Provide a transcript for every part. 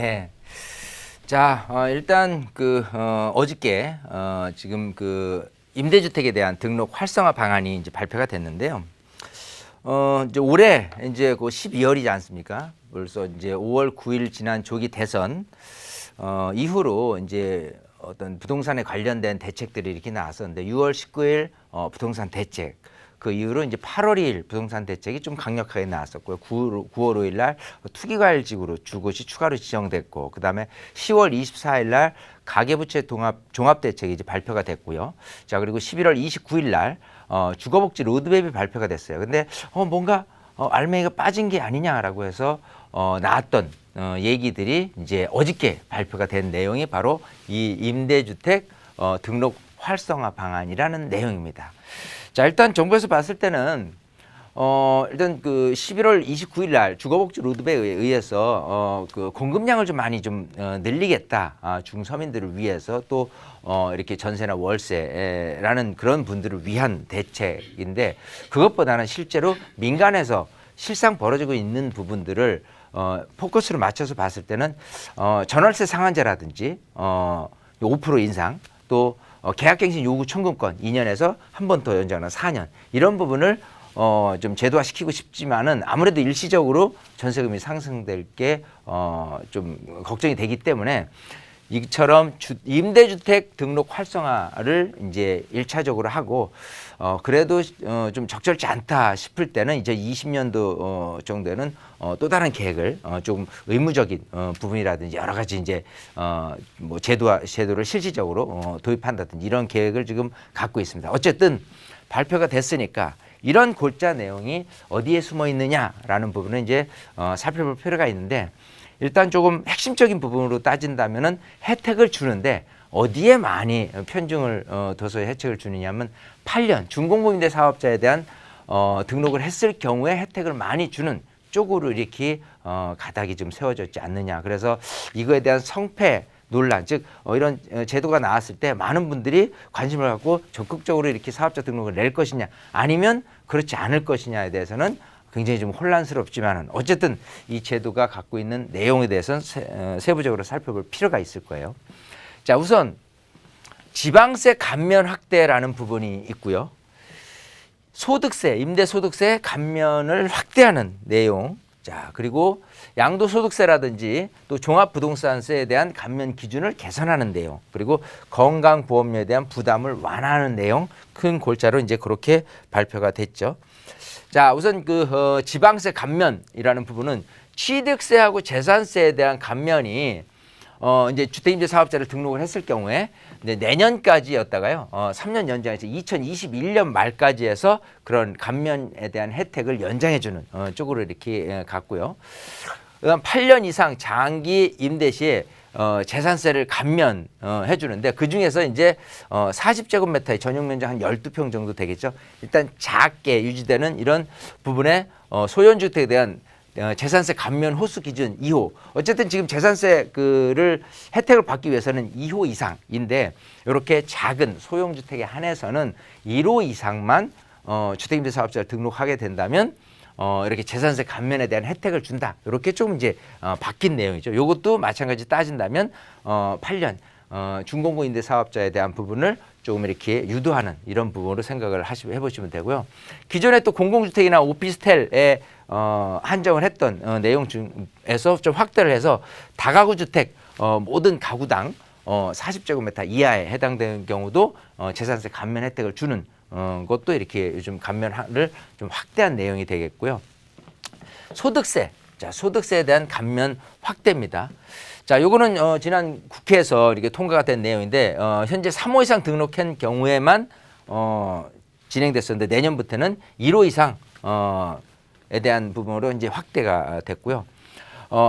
네. 자, 일단 어저께 지금 임대주택에 대한 등록 활성화 방안이 이제 발표가 됐는데요. 이제 올해 이제 12월이지 않습니까? 벌써 이제 5월 9일 지난 조기 대선 이후로 이제 어떤 부동산에 관련된 대책들이 이렇게 나왔었는데 6월 19일 부동산 대책, 그 이후로 이제 8월 2일 부동산 대책이 좀 강력하게 나왔었고요. 9월 5일 날 투기과열지구로 주것이 추가로 지정됐고, 그다음에 10월 24일 날 가계부채 종합대책이 이제 발표가 됐고요. 자, 그리고 11월 29일 날 주거복지 로드맵이 발표가 됐어요. 근데 뭔가 알맹이가 빠진 게 아니냐라고 해서 나왔던 얘기들이 이제 어저께 발표가 된 내용이 바로 이 임대주택 등록 활성화 방안이라는 내용입니다. 자, 일단 정부에서 봤을 때는 일단 11월 29일 날 주거복지 로드맵에 의해서 공급량을 좀 많이 좀 늘리겠다. 중서민들을 위해서 또 이렇게 전세나 월세라는 그런 분들을 위한 대책인데, 그것보다는 실제로 민간에서 실상 벌어지고 있는 부분들을 포커스를 맞춰서 봤을 때는 전월세 상한제라든지 5% 인상, 또 계약갱신 요구 청구권 2년에서 한 번 더 연장하는 4년, 이런 부분을 좀 제도화시키고 싶지만은 아무래도 일시적으로 전세금이 상승될 게 좀 걱정이 되기 때문에 이처럼 임대주택 등록 활성화를 이제 1차적으로 하고, 그래도 좀 적절치 않다 싶을 때는 이제 20년도 정도에는 또 다른 계획을 조금 의무적인 부분이라든지 여러 가지 이제 뭐 제도를 실질적으로 도입한다든지 이런 계획을 지금 갖고 있습니다. 어쨌든 발표가 됐으니까 이런 골자 내용이 어디에 숨어 있느냐라는 부분은 이제 살펴볼 필요가 있는데, 일단 조금 핵심적인 부분으로 따진다면은 혜택을 주는데 어디에 많이 편중을 둬서 혜택을 주느냐면 8년 준공공임대 사업자에 대한 등록을 했을 경우에 혜택을 많이 주는 쪽으로 이렇게 가닥이 좀 세워졌지 않느냐. 그래서 이거에 대한 성패 논란, 즉 이런 제도가 나왔을 때 많은 분들이 관심을 갖고 적극적으로 이렇게 사업자 등록을 낼 것이냐, 아니면 그렇지 않을 것이냐에 대해서는 굉장히 좀 혼란스럽지만은 어쨌든 이 제도가 갖고 있는 내용에 대해서는 세부적으로 살펴볼 필요가 있을 거예요. 자, 우선 지방세 감면 확대라는 부분이 있고요. 소득세, 임대소득세 감면을 확대하는 내용. 자, 그리고 양도소득세라든지 또 종합부동산세에 대한 감면 기준을 개선하는 내용, 그리고 건강보험료에 대한 부담을 완화하는 내용, 큰 골자로 이제 그렇게 발표가 됐죠. 자, 우선 지방세 감면이라는 부분은 취득세하고 재산세에 대한 감면이 이제 주택임대 사업자를 등록을 했을 경우에 이제 내년까지였다가요, 3년 연장해서 2021년 말까지 해서 그런 감면에 대한 혜택을 연장해주는 쪽으로 이렇게 갔고요. 그다음 8년 이상 장기 임대 시에 재산세를 감면해 주는데, 그 중에서 이제 40제곱미터의 전용 면적 한 12평 정도 되겠죠. 일단 작게 유지되는 이런 부분에 소연주택에 대한 재산세 감면 호수 기준 2호. 어쨌든 지금 재산세를 혜택을 받기 위해서는 2호 이상인데, 이렇게 작은 소형주택에 한해서는 1호 이상만 주택임대사업자를 등록하게 된다면 이렇게 재산세 감면에 대한 혜택을 준다. 이렇게 좀 이제 바뀐 내용이죠. 이것도 마찬가지 따진다면 8년 준공공임대 사업자에 대한 부분을 조금 이렇게 유도하는 이런 부분으로 생각을 해보시면 되고요. 기존에 또 공공주택이나 오피스텔에 한정을 했던 내용 중에서 좀 확대를 해서 다가구 주택 모든 가구당 40제곱미터 이하에 해당되는 경우도 재산세 감면 혜택을 주는 것도 이렇게 요즘 감면을 좀 확대한 내용이 되겠고요. 소득세, 자, 소득세에 대한 감면 확대입니다. 자, 요거는 지난 국회에서 이렇게 통과가 된 내용인데 현재 3호 이상 등록한 경우에만 진행됐었는데, 내년부터는 1호 이상에 대한 부분으로 이제 확대가 됐고요.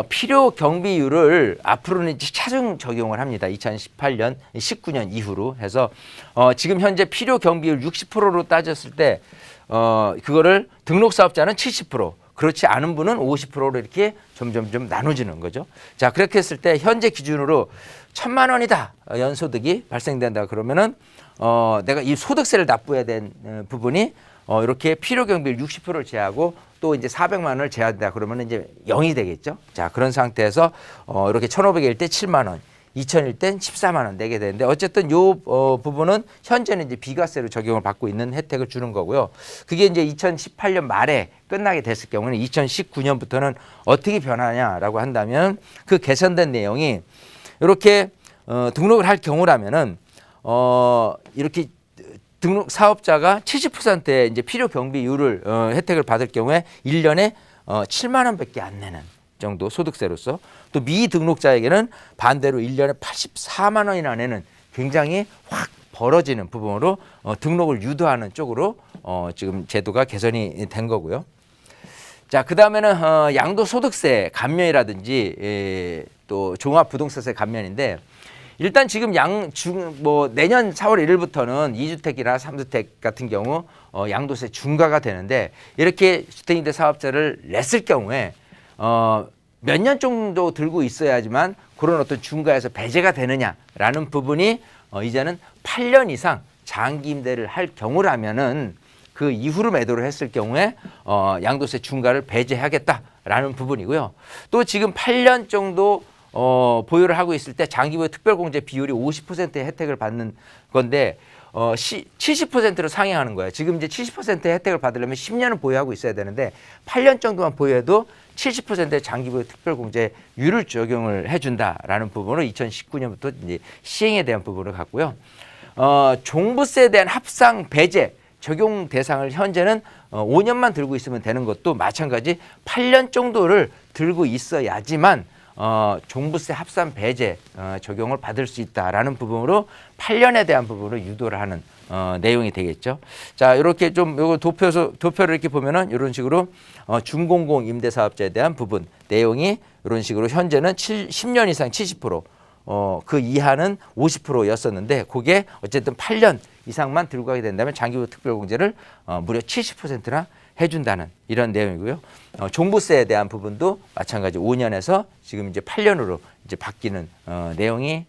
필요 경비율을 앞으로는 이제 차등 적용을 합니다. 2018년, 19년 이후로 해서 지금 현재 필요 경비율 60%로 따졌을 때 그거를 등록 사업자는 70%, 그렇지 않은 분은 50%로 이렇게 점점 나눠지는 거죠. 자, 그렇게 했을 때 현재 기준으로 1,000만 원이다 연소득이 발생된다 그러면은 내가 이 소득세를 납부해야 된 부분이 이렇게 필요 경비를 60%를 제하고 또 이제 400만 원을 제한다 그러면 이제 0이 되겠죠. 자, 그런 상태에서 이렇게 1,500일 때 7만 원, 2,000일 땐 14만 원 내게 되는데 어쨌든 요 부분은 현재는 이제 비과세로 적용을 받고 있는 혜택을 주는 거고요. 그게 이제 2018년 말에 끝나게 됐을 경우는 2019년부터는 어떻게 변하냐라고 한다면 그 개선된 내용이 이렇게 등록을 할 경우라면은 이렇게 등록 사업자가 70%의 이제 필요 경비율을 혜택을 받을 경우에 1년에 7만 원밖에 안 내는 정도 소득세로서 또 미등록자에게는 반대로 1년에 84만 원이나 내는 굉장히 확 벌어지는 부분으로 등록을 유도하는 쪽으로 지금 제도가 개선이 된 거고요. 자, 그다음에는 양도소득세 감면이라든지 또 종합부동산세 감면인데 일단 지금 내년 4월 1일부터는 2주택이나 3주택 같은 경우 양도세 중과가 되는데 이렇게 주택임대 사업자를 냈을 경우에 몇 년 정도 들고 있어야지만 그런 어떤 중과에서 배제가 되느냐라는 부분이 이제는 8년 이상 장기 임대를 할 경우라면은 그 이후로 매도를 했을 경우에 양도세 중과를 배제하겠다라는 부분이고요. 또 지금 8년 정도 보유를 하고 있을 때 장기보유 특별공제 비율이 50%의 혜택을 받는 건데 70%로 상향하는 거예요. 지금 이제 70%의 혜택을 받으려면 10년은 보유하고 있어야 되는데 8년 정도만 보유해도 70%의 장기보유 특별공제율을 적용을 해준다라는 부분으로 2019년부터 이제 시행에 대한 부분을 갖고요. 종부세에 대한 합상 배제 적용 대상을 현재는 5년만 들고 있으면 되는 것도 마찬가지 8년 정도를 들고 있어야지만 종부세 합산 배제 적용을 받을 수 있다라는 부분으로 8년에 대한 부분을 유도를 하는 내용이 되겠죠. 자, 이렇게 좀 요거 도표를 이렇게 보면은 이런 식으로 준공공 임대사업자에 대한 부분 내용이 이런 식으로 현재는 10년 이상 70%, 그 이하는 50%였었는데 그게 어쨌든 8년 이상만 들고 가게 된다면 장기보유 특별공제를 무려 70%나 해준다는 이런 내용이고요. 종부세에 대한 부분도 마찬가지 5년에서 지금 이제 8년으로 이제 바뀌는 내용이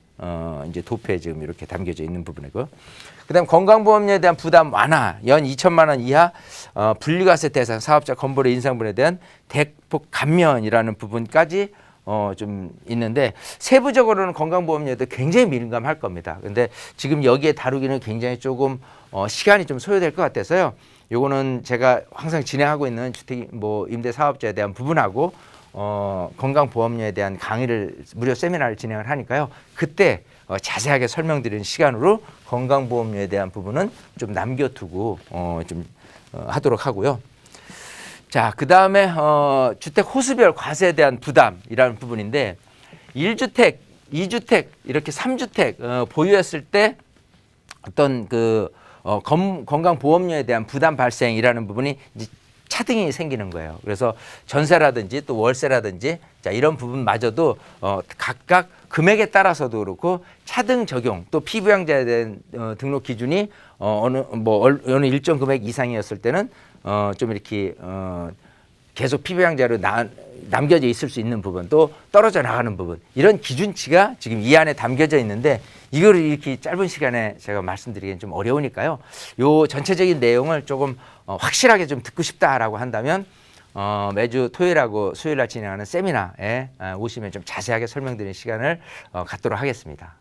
이제 도표에 지금 이렇게 담겨져 있는 부분이고요. 그다음 건강보험료에 대한 부담 완화, 연 2천만 원 이하 분리과세 대상 사업자 건보료 인상분에 대한 대폭 감면이라는 부분까지 좀 있는데 세부적으로는 건강보험료도 굉장히 민감할 겁니다. 근데 지금 여기에 다루기는 굉장히 조금 시간이 좀 소요될 것 같아서요. 요거는 제가 항상 진행하고 있는 주택 임대 사업자에 대한 부분하고 건강보험료에 대한 강의를 무료 세미나를 진행을 하니까요. 그때 자세하게 설명드리는 시간으로 건강보험료에 대한 부분은 좀 남겨두고 하도록 하고요. 자, 그다음에 주택 호수별 과세에 대한 부담이라는 부분인데 1주택, 2주택, 이렇게 3주택 보유했을 때 어떤 건강보험료에 대한 부담 발생이라는 부분이 이제 차등이 생기는 거예요. 그래서 전세라든지 또 월세라든지 자, 이런 부분마저도 각각 금액에 따라서도 그렇고 차등 적용 또 피부양자에 대한 등록 기준이 어느 일정 금액 이상이었을 때는 좀 이렇게 계속 피부양자로 남겨져 있을 수 있는 부분 또 떨어져 나가는 부분 이런 기준치가 지금 이 안에 담겨져 있는데 이거를 이렇게 짧은 시간에 제가 말씀드리기는 좀 어려우니까요. 요 전체적인 내용을 조금 확실하게 좀 듣고 싶다라고 한다면 매주 토요일하고 수요일날 진행하는 세미나에 오시면 좀 자세하게 설명드리는 시간을 갖도록 하겠습니다.